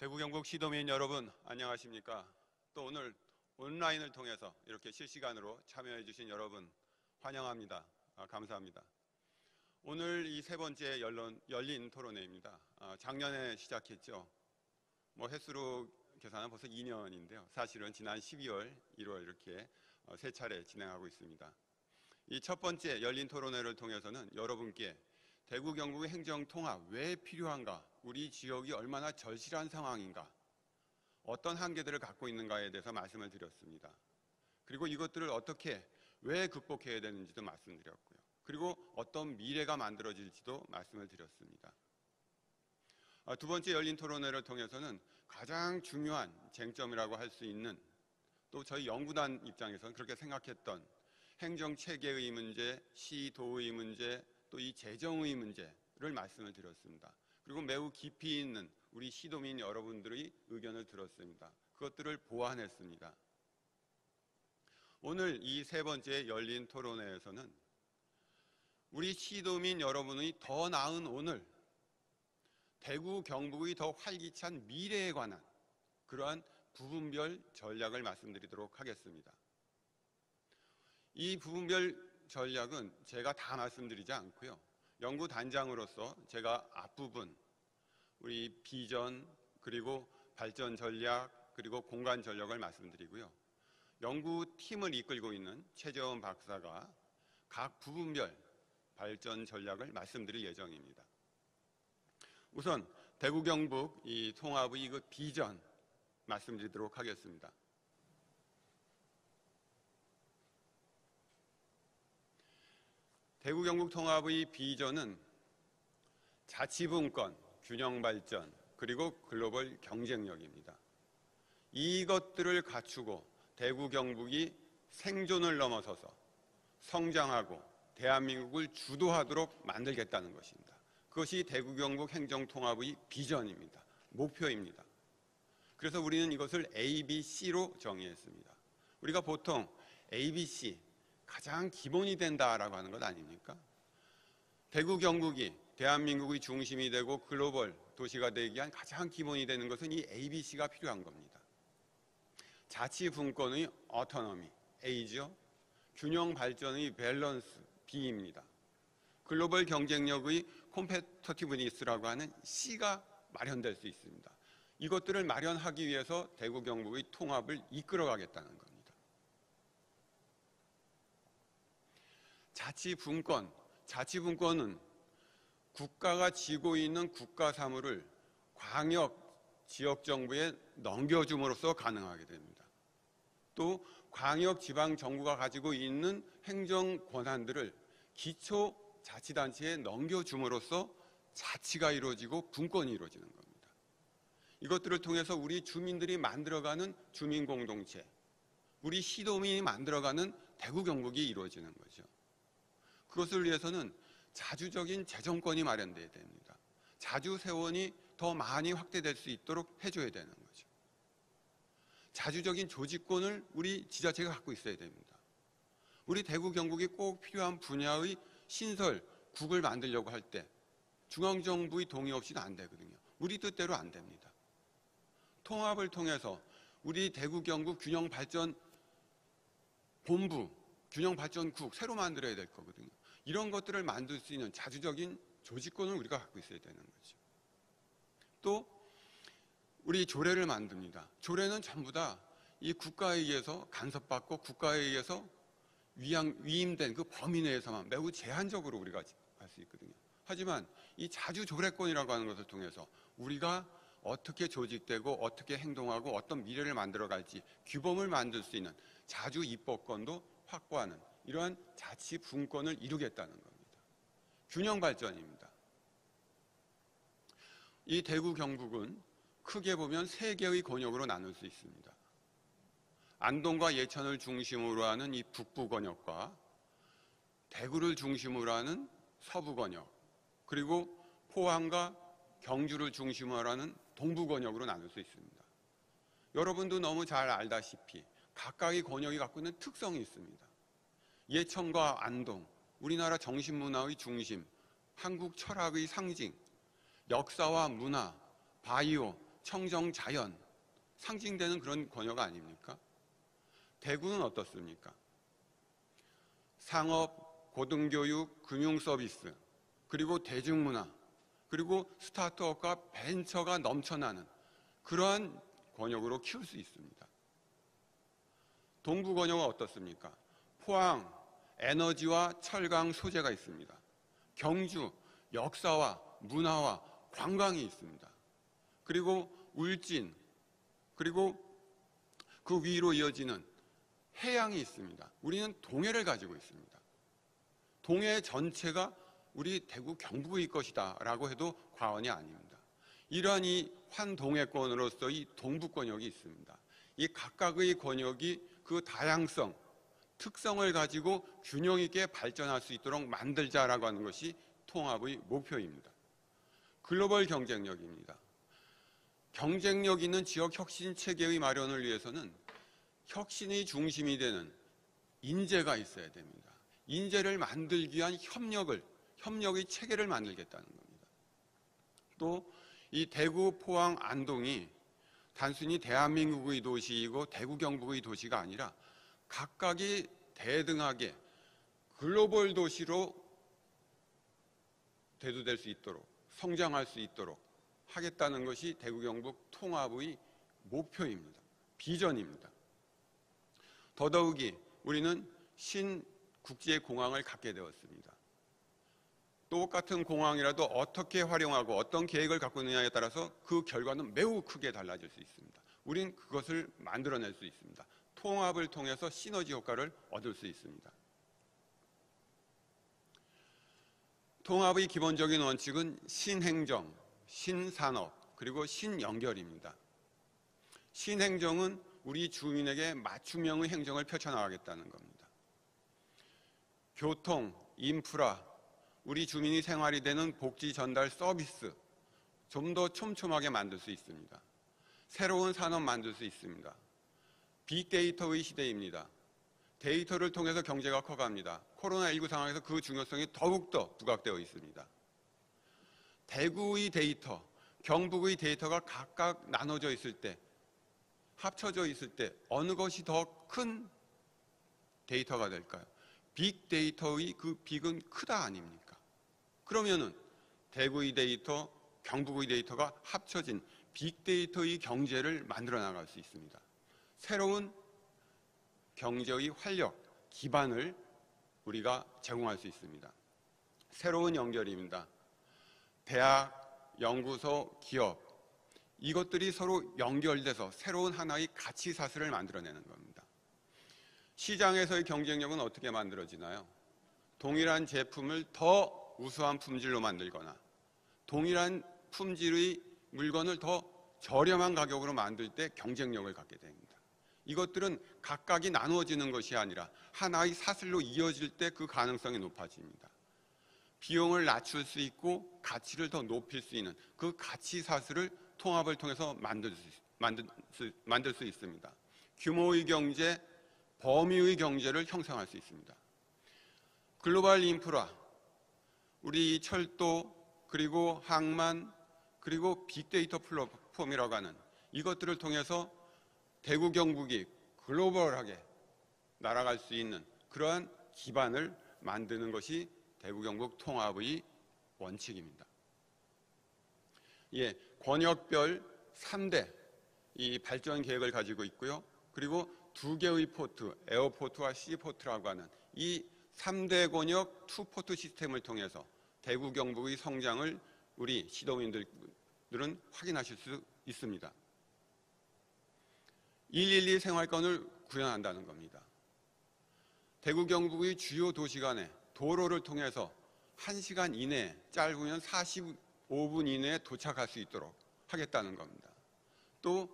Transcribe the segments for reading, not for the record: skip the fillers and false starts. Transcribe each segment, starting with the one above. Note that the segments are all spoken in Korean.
대구 경북 시도민 여러분 안녕하십니까? 또 오늘 온라인을 통해서 이렇게 실시간으로 참여해 주신 여러분 환영합니다. 감사합니다. 오늘 이 세 번째 열린 토론회입니다. 작년에 시작했죠. 횟수로 계산하면 벌써 2년인데요. 사실은 지난 12월, 1월 이렇게 세 차례 진행하고 있습니다. 이 첫 번째 열린 토론회를 통해서는 여러분께 대구 경북의 행정통합 왜 필요한가, 우리 지역이 얼마나 절실한 상황인가, 어떤 한계들을 갖고 있는가에 대해서 말씀을 드렸습니다. 그리고 이것들을 어떻게 왜 극복해야 되는지도 말씀드렸고요. 그리고 어떤 미래가 만들어질지도 말씀을 드렸습니다. 두 번째 열린 토론회를 통해서는 가장 중요한 쟁점이라고 할 수 있는, 또 저희 연구단 입장에서는 그렇게 생각했던 행정체계의 문제, 시도의 문제, 또 이 재정의 문제를 말씀을 드렸습니다. 그리고 매우 깊이 있는 우리 시도민 여러분들의 의견을 들었습니다. 그것들을 보완했습니다. 오늘 이 세 번째 열린 토론회에서는 우리 시도민 여러분의 더 나은 오늘, 대구 경북의 더 활기찬 미래에 관한 그러한 부분별 전략을 말씀드리도록 하겠습니다. 이 부분별 전략은 제가 다 말씀드리지 않고요. 연구단장으로서 제가 앞부분 우리 비전, 그리고 발전 전략, 그리고 공간 전략을 말씀드리고요. 연구팀을 이끌고 있는 최재원 박사가 각 부분별 발전 전략을 말씀드릴 예정입니다. 우선 대구 경북 이 통합의 그 비전 말씀드리도록 하겠습니다. 대구 경북 통합의 비전은 자치분권, 균형 발전, 그리고 글로벌 경쟁력입니다. 이것들을 갖추고 대구 경북이 생존을 넘어서서 성장하고 대한민국을 주도하도록 만들겠다는 것입니다. 그것이 대구 경북 행정통합의 비전입니다. 목표입니다. 그래서 우리는 이것을 ABC로 정의했습니다. 우리가 보통 ABC, 가장 기본이 된다라고 하는 것 아닙니까? 대구 경북이 대한민국의 중심이 되고 글로벌 도시가 되기 위한 가장 기본이 되는 것은 이 ABC가 필요한 겁니다. 자치분권의 어토노미, A죠. 균형 발전의 밸런스, B입니다. 글로벌 경쟁력의 콤페터티브니스라고 하는 C가 마련될 수 있습니다. 이것들을 마련하기 위해서 대구 경북의 통합을 이끌어가겠다는 겁니다. 자치분권은 국가가 지고 있는 국가 사무를 광역 지역정부에 넘겨줌으로써 가능하게 됩니다. 또 광역 지방정부가 가지고 있는 행정 권한들을 기초자치단체에 넘겨줌으로써 자치가 이루어지고 분권이 이루어지는 겁니다. 이것들을 통해서 우리 주민들이 만들어가는 주민공동체, 우리 시도민이 만들어가는 대구 경북이 이루어지는 거죠. 그것을 위해서는 자주적인 재정권이 마련돼야 됩니다. 자주세원이 더 많이 확대될 수 있도록 해줘야 되는 거죠. 자주적인 조직권을 우리 지자체가 갖고 있어야 됩니다. 우리 대구 경북이 꼭 필요한 분야의 신설국을 만들려고 할 때 중앙정부의 동의 없이는 안 되거든요. 우리 뜻대로 안 됩니다. 통합을 통해서 우리 대구 경북 균형발전 본부, 균형발전국 새로 만들어야 될 거거든요. 이런 것들을 만들 수 있는 자주적인 조직권을 우리가 갖고 있어야 되는 거죠. 또 우리 조례를 만듭니다. 조례는 전부 다 이 국가에 의해서 간섭받고 국가에 의해서 위임된 그 범위 내에서만 매우 제한적으로 우리가 할 수 있거든요. 하지만 이 자주조례권이라고 하는 것을 통해서 우리가 어떻게 조직되고 어떻게 행동하고 어떤 미래를 만들어갈지 규범을 만들 수 있는 자주입법권도 확보하는 이러한 자치분권을 이루겠다는 겁니다. 균형 발전입니다. 이 대구 경북은 크게 보면 세 개의 권역으로 나눌 수 있습니다. 안동과 예천을 중심으로 하는 이 북부 권역과 대구를 중심으로 하는 서부 권역, 그리고 포항과 경주를 중심으로 하는 동부 권역으로 나눌 수 있습니다. 여러분도 너무 잘 알다시피 각각의 권역이 갖고 있는 특성이 있습니다. 예천과 안동, 우리나라 정신문화의 중심, 한국 철학의 상징, 역사와 문화, 바이오, 청정 자연 상징되는 그런 권역 아닙니까? 대구는 어떻습니까? 상업, 고등교육, 금융서비스, 그리고 대중문화, 그리고 스타트업과 벤처가 넘쳐나는 그러한 권역으로 키울 수 있습니다. 동부 권역은 어떻습니까? 포항, 에너지와 철강 소재가 있습니다. 경주, 역사와 문화와 관광이 있습니다. 그리고 울진, 그리고 그 위로 이어지는 해양이 있습니다. 우리는 동해를 가지고 있습니다. 동해 전체가 우리 대구 경북의 것이다 라고 해도 과언이 아닙니다. 이러한 이 환동해권으로서 이 동부권역이 있습니다. 이 각각의 권역이 그 다양성, 특성을 가지고 균형 있게 발전할 수 있도록 만들자라고 하는 것이 통합의 목표입니다. 글로벌 경쟁력입니다. 경쟁력 있는 지역 혁신 체계의 마련을 위해서는 혁신의 중심이 되는 인재가 있어야 됩니다. 인재를 만들기 위한 협력의 체계를 만들겠다는 겁니다. 또 이 대구, 포항, 안동이 단순히 대한민국의 도시이고 대구 경북의 도시가 아니라 각각이 대등하게 글로벌 도시로 대두될 수 있도록 성장할 수 있도록 하겠다는 것이 대구 경북 통합의 목표입니다. 비전입니다. 더더욱이 우리는 신국제공항을 갖게 되었습니다. 똑같은 공항이라도 어떻게 활용하고 어떤 계획을 갖고 있느냐에 따라서 그 결과는 매우 크게 달라질 수 있습니다. 우린 그것을 만들어낼 수 있습니다. 통합을 통해서 시너지 효과를 얻을 수 있습니다. 통합의 기본적인 원칙은 신행정, 신산업, 그리고 신연결입니다. 신행정은 우리 주민에게 맞춤형의 행정을 펼쳐나가겠다는 겁니다. 교통, 인프라, 우리 주민이 생활이 되는 복지 전달 서비스 좀 더 촘촘하게 만들 수 있습니다. 새로운 산업 만들 수 있습니다. 빅데이터의 시대입니다. 데이터를 통해서 경제가 커갑니다. 코로나19 상황에서 그 중요성이 더욱더 부각되어 있습니다. 대구의 데이터, 경북의 데이터가 각각 나눠져 있을 때, 합쳐져 있을 때 어느 것이 더 큰 데이터가 될까요? 빅데이터의 그 빅은 크다 아닙니까? 그러면은 대구의 데이터, 경북의 데이터가 합쳐진 빅데이터의 경제를 만들어 나갈 수 있습니다. 새로운 경제의 활력, 기반을 우리가 제공할 수 있습니다. 새로운 연결입니다. 대학, 연구소, 기업 이것들이 서로 연결돼서 새로운 하나의 가치 사슬을 만들어내는 겁니다. 시장에서의 경쟁력은 어떻게 만들어지나요? 동일한 제품을 더 우수한 품질로 만들거나 동일한 품질의 물건을 더 저렴한 가격으로 만들 때 경쟁력을 갖게 됩니다. 이것들은 각각이 나누어지는 것이 아니라 하나의 사슬로 이어질 때 그 가능성이 높아집니다. 비용을 낮출 수 있고 가치를 더 높일 수 있는 그 가치 사슬을 통합을 통해서 만들 수 있습니다. 규모의 경제, 범위의 경제를 형성할 수 있습니다. 글로벌 인프라, 우리 철도, 그리고 항만, 그리고 빅데이터 플랫폼이라고 하는 이것들을 통해서 대구 경북이 글로벌하게 날아갈 수 있는 그러한 기반을 만드는 것이 대구 경북 통합의 원칙입니다. 예, 권역별 3대 이 발전 계획을 가지고 있고요. 그리고 2개의 포트, 에어포트와 시포트라고 하는 이 3대 권역 투포트 시스템을 통해서 대구 경북의 성장을 우리 시도민들은 확인하실 수 있습니다. 112 생활권을 구현한다는 겁니다. 대구 경북의 주요 도시 간에 도로를 통해서 1시간 이내에, 짧으면 45분 이내에 도착할 수 있도록 하겠다는 겁니다. 또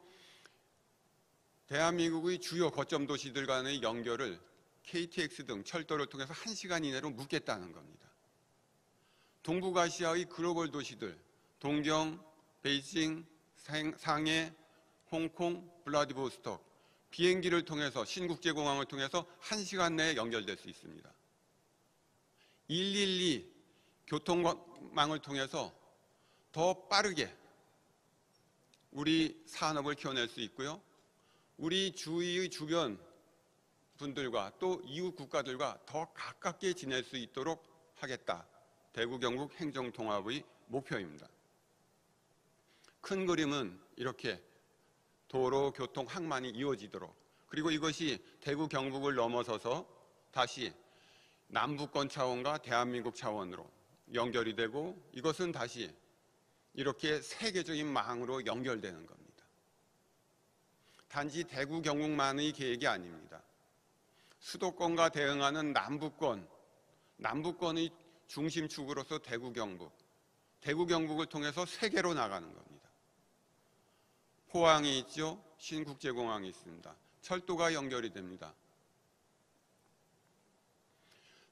대한민국의 주요 거점 도시들 간의 연결을 KTX 등 철도를 통해서 1시간 이내로 묶겠다는 겁니다. 동북아시아의 글로벌 도시들, 동경, 베이징, 상해, 홍콩, 블라디보스톡, 비행기를 통해서 신국제공항을 통해서 1시간 내에 연결될 수 있습니다. 112 교통망을 통해서 더 빠르게 우리 산업을 키워낼 수 있고요. 우리 주위의 주변 분들과 또 이웃 국가들과 더 가깝게 지낼 수 있도록 하겠다. 대구 경북 행정통합의 목표입니다. 큰 그림은 이렇게 도로, 교통, 항만이 이어지도록, 그리고 이것이 대구 경북을 넘어서서 다시 남북권 차원과 대한민국 차원으로 연결이 되고, 이것은 다시 이렇게 세계적인 망으로 연결되는 겁니다. 단지 대구 경북만의 계획이 아닙니다. 수도권과 대응하는 남북권의 중심축으로서 대구 경북을 통해서 세계로 나가는 겁니다. 포항이 있죠. 신국제공항이 있습니다. 철도가 연결이 됩니다.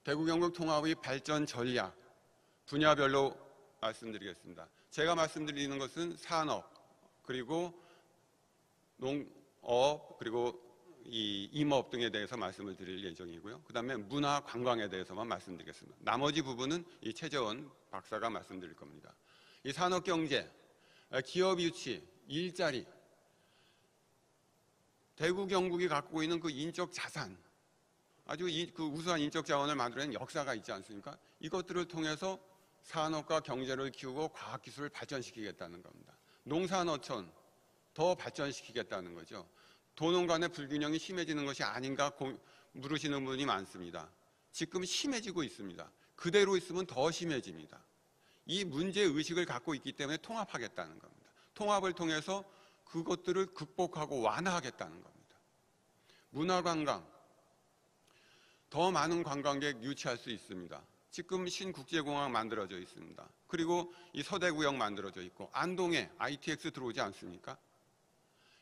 대구 경북 통합의 발전 전략 분야별로 말씀드리겠습니다. 제가 말씀드리는 것은 산업, 그리고 농업, 그리고 이 임업 등에 대해서 말씀을 드릴 예정이고요. 그 다음에 문화 관광에 대해서만 말씀드리겠습니다. 나머지 부분은 이 최재원 박사가 말씀드릴 겁니다. 이 산업 경제, 기업 유치, 일자리, 대구 경북이 갖고 있는 그 인적 자산, 아주 그 우수한 인적 자원을 만들어낸 역사가 있지 않습니까? 이것들을 통해서 산업과 경제를 키우고 과학기술을 발전시키겠다는 겁니다. 농산어촌 더 발전시키겠다는 거죠. 도농 간의 불균형이 심해지는 것이 아닌가 물으시는 분이 많습니다. 지금 심해지고 있습니다. 그대로 있으면 더 심해집니다. 이 문제의식을 갖고 있기 때문에 통합하겠다는 겁니다. 통합을 통해서 그것들을 극복하고 완화하겠다는 겁니다. 문화관광, 더 많은 관광객 유치할 수 있습니다. 지금 신국제공항 만들어져 있습니다. 그리고 이 서대구역 만들어져 있고, 안동에 ITX 들어오지 않습니까?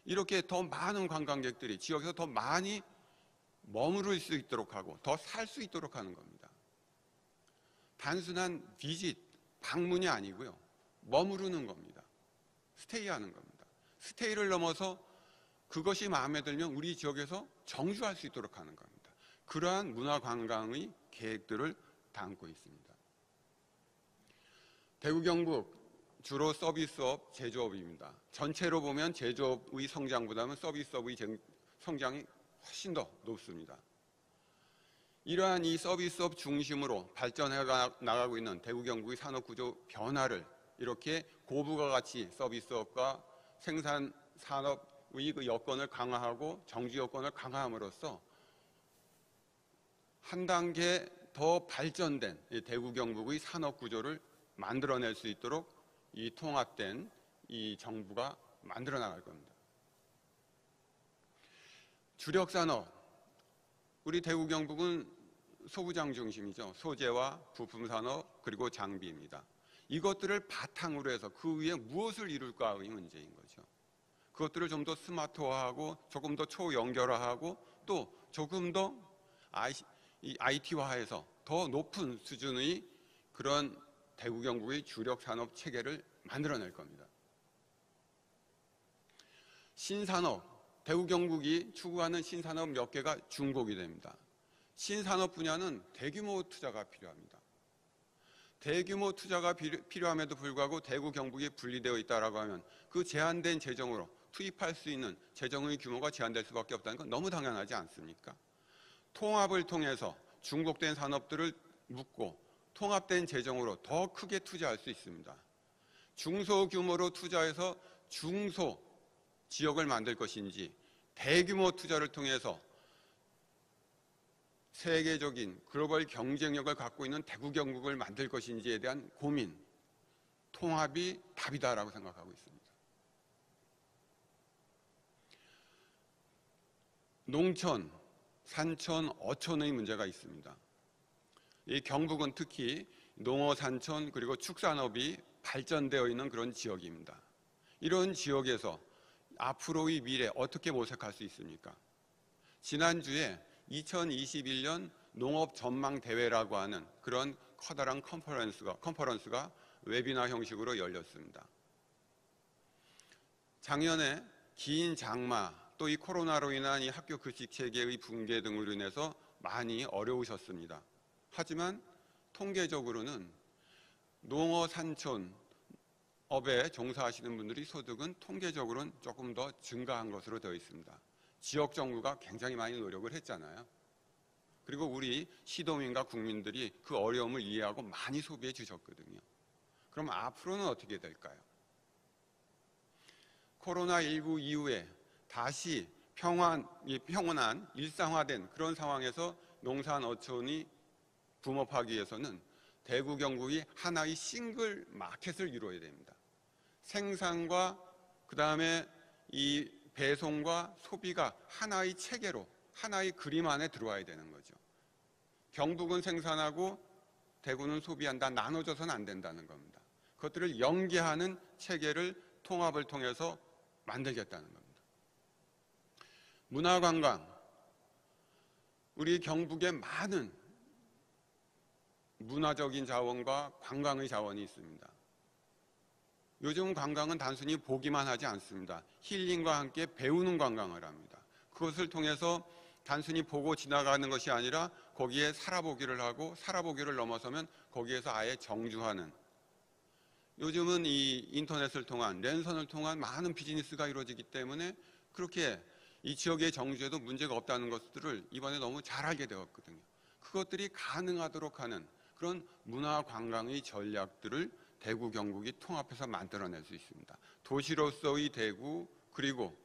이렇게 더 많은 관광객들이 지역에서 더 많이 머무를 수 있도록 하고 더 살 수 있도록 하는 겁니다. 단순한 비짓, 방문이 아니고요. 머무르는 겁니다. 스테이하는 겁니다. 스테이를 넘어서 그것이 마음에 들면 우리 지역에서 정주할 수 있도록 하는 겁니다. 그러한 문화관광의 계획들을 담고 있습니다. 대구 경북 주로 서비스업, 제조업입니다. 전체로 보면 제조업의 성장보다는 서비스업의 성장이 훨씬 더 높습니다. 이러한 이 서비스업 중심으로 발전해 나가고 있는 대구 경북의 산업구조 변화를 이렇게 고부가 가치 서비스업과 생산 산업의 그 여건을 강화하고 정주 여건을 강화함으로써 한 단계 더 발전된 대구 경북의 산업구조를 만들어낼 수 있도록 이 통합된 이 정부가 만들어 나갈 겁니다. 주력산업, 우리 대구 경북은 소부장 중심이죠. 소재와 부품산업, 그리고 장비입니다. 이것들을 바탕으로 해서 그 위에 무엇을 이룰까의 문제인 거죠. 그것들을 좀 더 스마트화하고 조금 더 초연결화하고 또 조금 더 IT화해서 더 높은 수준의 그런 대구 경북의 주력 산업 체계를 만들어낼 겁니다. 신산업, 대구 경북이 추구하는 신산업 몇 개가 중복이 됩니다. 신산업 분야는 대규모 투자가 필요합니다. 대규모 투자가 필요함에도 불구하고 대구 경북이 분리되어 있다라고 하면 그 제한된 재정으로 투입할 수 있는 재정의 규모가 제한될 수밖에 없다는 건 너무 당연하지 않습니까? 통합을 통해서 중복된 산업들을 묶고 통합된 재정으로 더 크게 투자할 수 있습니다. 중소규모로 투자해서 중소 지역을 만들 것인지 대규모 투자를 통해서 세계적인 글로벌 경쟁력을 갖고 있는 대구 경북을 만들 것인지에 대한 고민, 통합이 답이다라고 생각하고 있습니다. 농촌, 산촌, 어촌의 문제가 있습니다. 이 경북은 특히 농어, 산촌, 그리고 축산업이 발전되어 있는 그런 지역입니다. 이런 지역에서 앞으로의 미래 어떻게 모색할 수 있습니까? 지난주에 2021년 농업 전망 대회라고 하는 그런 커다란 컨퍼런스가 웨비나 형식으로 열렸습니다. 작년에 긴 장마, 또 이 코로나로 인한 이 학교 급식 체계의 붕괴 등으로 인해서 많이 어려우셨습니다. 하지만 통계적으로는 농어, 산촌, 업에 종사하시는 분들이 소득은 통계적으로는 조금 더 증가한 것으로 되어 있습니다. 지역 정부가 굉장히 많이 노력을 했잖아요. 그리고 우리 시도민과 국민들이 그 어려움을 이해하고 많이 소비해 주셨거든요. 그럼 앞으로는 어떻게 될까요? 코로나19 이후에 다시 평온한 일상화된 그런 상황에서 농산어촌이 붐업하기 위해서는 대구 경북이 하나의 싱글 마켓을 이루어야 됩니다. 생산과 그 다음에 이 배송과 소비가 하나의 체계로 하나의 그림 안에 들어와야 되는 거죠. 경북은 생산하고 대구는 소비한다, 나눠져서는 안 된다는 겁니다. 그것들을 연계하는 체계를 통합을 통해서 만들겠다는 겁니다. 문화관광, 우리 경북에 많은 문화적인 자원과 관광의 자원이 있습니다. 요즘 관광은 단순히 보기만 하지 않습니다. 힐링과 함께 배우는 관광을 합니다. 그것을 통해서 단순히 보고 지나가는 것이 아니라 거기에 살아보기를 하고 살아보기를 넘어서면 거기에서 아예 정주하는, 요즘은 이 인터넷을 통한 랜선을 통한 많은 비즈니스가 이루어지기 때문에 그렇게 이 지역의 정주에도 문제가 없다는 것들을 이번에 너무 잘 알게 되었거든요. 그것들이 가능하도록 하는 그런 문화관광의 전략들을 대구 경북이 통합해서 만들어낼 수 있습니다. 도시로서의 대구, 그리고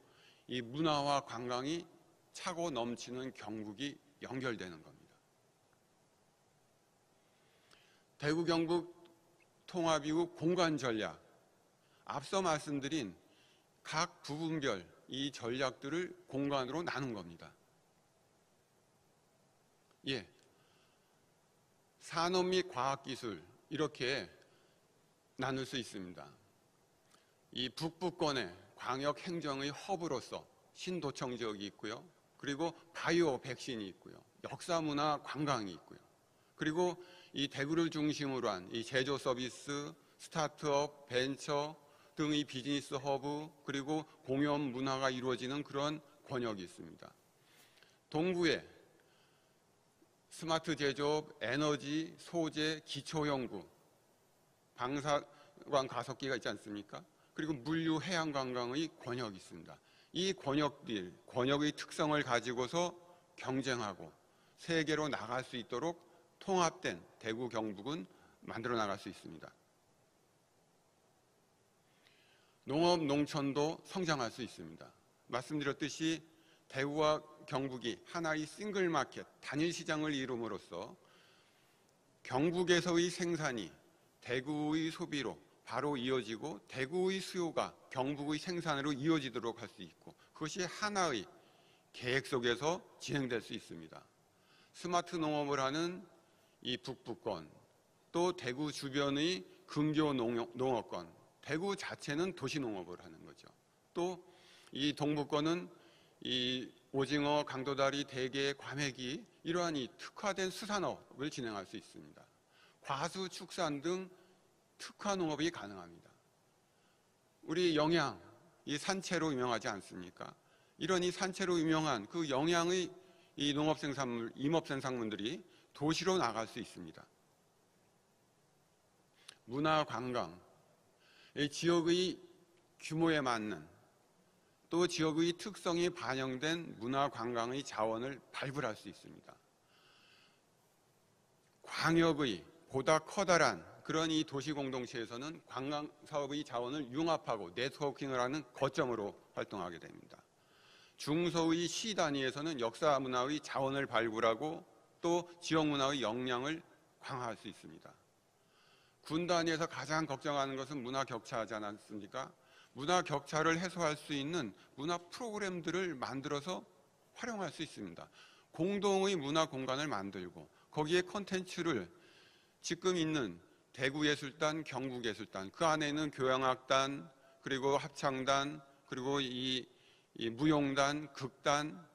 이 문화와 관광이 차고 넘치는 경북이 연결되는 겁니다. 대구 경북 통합 이후 공간 전략, 앞서 말씀드린 각 부분별 이 전략들을 공간으로 나눈 겁니다. 예, 산업 및 과학기술 이렇게 나눌 수 있습니다. 이 북부권의 광역 행정의 허브로서 신도청 지역이 있고요. 그리고 바이오 백신이 있고요. 역사 문화 관광이 있고요. 그리고 이 대구를 중심으로 한 이 제조 서비스, 스타트업, 벤처 등의 비즈니스 허브, 그리고 공연 문화가 이루어지는 그런 권역이 있습니다. 동구에 스마트 제조업, 에너지, 소재, 기초연구, 방사관 가속기가 있지 않습니까? 그리고 물류 해양 관광의 권역이 있습니다. 이 권역의 특성을 가지고서 경쟁하고 세계로 나갈 수 있도록 통합된 대구 경북은 만들어 나갈 수 있습니다. 농업, 농촌도 성장할 수 있습니다. 말씀드렸듯이 대구와 경북이 하나의 싱글마켓, 단일 시장을 이룸으로써 경북에서의 생산이 대구의 소비로 바로 이어지고 대구의 수요가 경북의 생산으로 이어지도록 할 수 있고, 그것이 하나의 계획 속에서 진행될 수 있습니다. 스마트 농업을 하는 이 북부권, 또 대구 주변의 근교 농업권, 대구 자체는 도시농업을 하는 거죠. 또 이 동부권은 이 오징어, 강도다리, 대게, 과메기 이러한 이 특화된 수산업을 진행할 수 있습니다. 과수, 축산 등 특화 농업이 가능합니다. 우리 영양, 이 산채로 유명하지 않습니까? 이런 이 산채로 유명한 그 영양의 이 농업생산물, 임업생산물들이 도시로 나갈 수 있습니다. 문화관광, 이 지역의 규모에 맞는 또 지역의 특성이 반영된 문화관광의 자원을 발굴할 수 있습니다. 광역의 보다 커다란 그런 이 도시공동체에서는 관광사업의 자원을 융합하고 네트워킹을 하는 거점으로 활동하게 됩니다. 중소의 시 단위에서는 역사 문화의 자원을 발굴하고 또 지역 문화의 역량을 강화할 수 있습니다. 군 단위에서 가장 걱정하는 것은 문화 격차지 않습니까? 문화 격차를 해소할 수 있는 문화 프로그램들을 만들어서 활용할 수 있습니다. 공동의 문화 공간을 만들고 거기에 콘텐츠를 지금 있는 대구예술단, 경북예술단, 그 안에 있는 교향악단, 그리고 합창단, 그리고 이 무용단, 극단,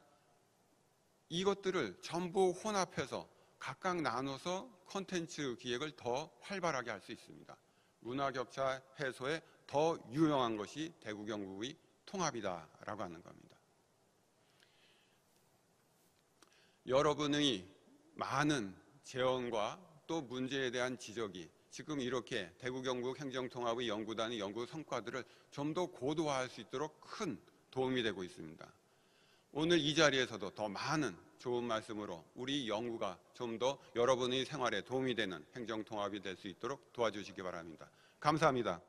이것들을 전부 혼합해서 각각 나눠서 콘텐츠 기획을 더 활발하게 할 수 있습니다. 문화 격차 해소에 더 유용한 것이 대구 경북의 통합이다라고 하는 겁니다. 여러분의 많은 제언과 또 문제에 대한 지적이 지금 이렇게 대구 경북 행정통합의 연구단의 연구 성과들을 좀 더 고도화할 수 있도록 큰 도움이 되고 있습니다. 오늘 이 자리에서도 더 많은 좋은 말씀으로 우리 연구가 좀 더 여러분의 생활에 도움이 되는 행정통합이 될 수 있도록 도와주시기 바랍니다. 감사합니다.